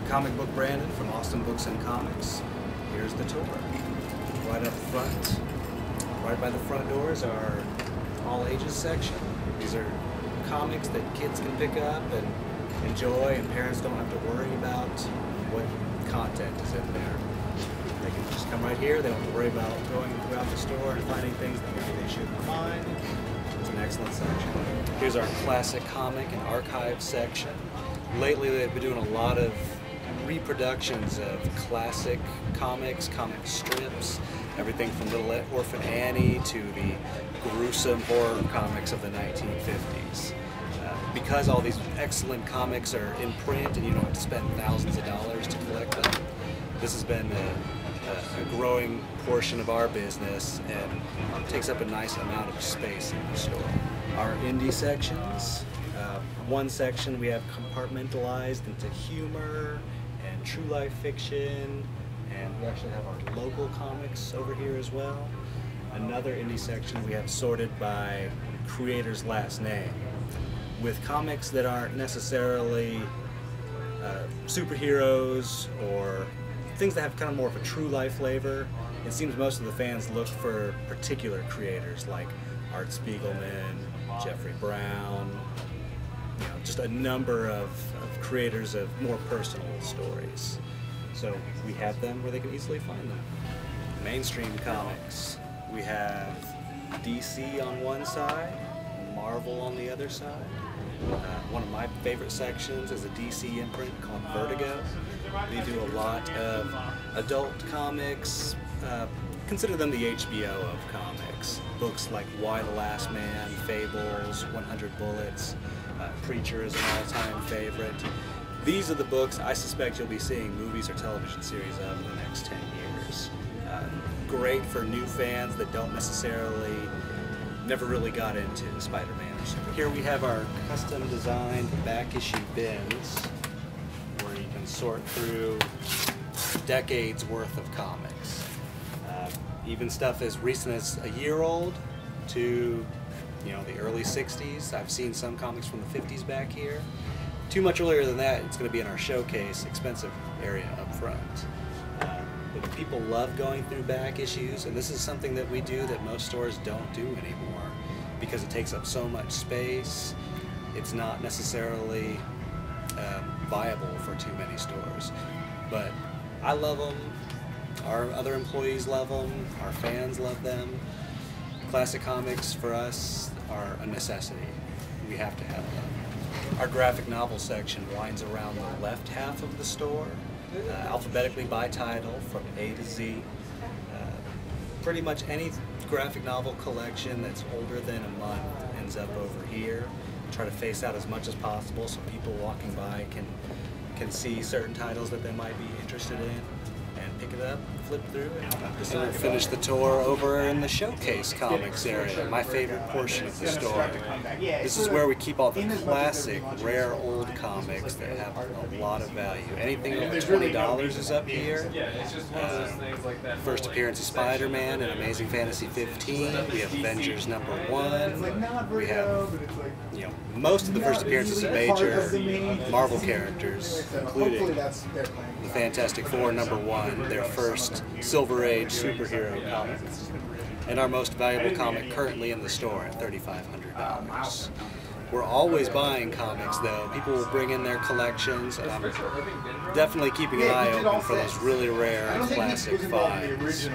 Comic Book Brandon from Austin Books and Comics. Here's the tour. Right up front, right by the front doors, our all ages section. These are comics that kids can pick up and enjoy, and parents don't have to worry about what content is in there. They can just come right here. They don't have to worry about going throughout the store and finding things that maybe they shouldn't find. It's an excellent section. Here's our classic comic and archive section. Lately they've been doing a lot of reproductions of classic comics, comic strips, everything from Little Orphan Annie to the gruesome horror comics of the 1950s. Because all these excellent comics are in print and you don't have to spend thousands of dollars to collect them, this has been a growing portion of our business and takes up a nice amount of space in the store. Our indie sections, one section we have compartmentalized into humor and true life fiction, and we actually have our local comics over here as well. Another indie section we have sorted by creator's last name, with comics that aren't necessarily superheroes or things that have kind of more of a true life flavor. It seems most of the fans look for particular creators like Art Spiegelman, Jeffrey Brown, just a number of creators of more personal stories. So we have them where they can easily find them. Mainstream comics. We have DC on one side, Marvel on the other side. One of my favorite sections is a DC imprint called Vertigo. They do a lot of adult comics. Consider them the HBO of comics. Books like Y the Last Man, Fables, 100 Bullets, Preacher is an all-time favorite. These are the books I suspect you'll be seeing movies or television series of in the next 10 years. Great for new fans that don't necessarily, never really got into Spider-Man or Superman. Here we have our custom designed back issue bins where you can sort through decades worth of comics. Even stuff as recent as a year old to the early 60s. I've seen some comics from the 50s back here. Too much earlier than that, it's going to be in our showcase, expensive area up front. But people love going through back issues, and this is something that we do that most stores don't do anymore because it takes up so much space. It's not necessarily viable for too many stores. But I love them, our other employees love them, our fans love them. Classic comics for us are a necessity. We have to have them. Our graphic novel section winds around the left half of the store, alphabetically by title from A to Z. Pretty much any graphic novel collection that's older than a month ends up over here. Try to face out as much as possible so people walking by can see certain titles that they might be interested in and pick it up, flip through, and we'll finish the tour over in the showcase comics area, my favorite portion of the store. This is where we keep all the classic, rare old comics that have a lot of value. Anything over $20 is up here. First appearance of Spider-Man and Amazing Fantasy 15. We have Avengers #1. We have, most of the first appearances of major Marvel characters, including the Fantastic Four #1, their first Silver Age superhero comic, and our most valuable comic currently in the store at $3,500. We're always buying comics though. People will bring in their collections, and I'm definitely keeping an eye open for those really rare classic finds.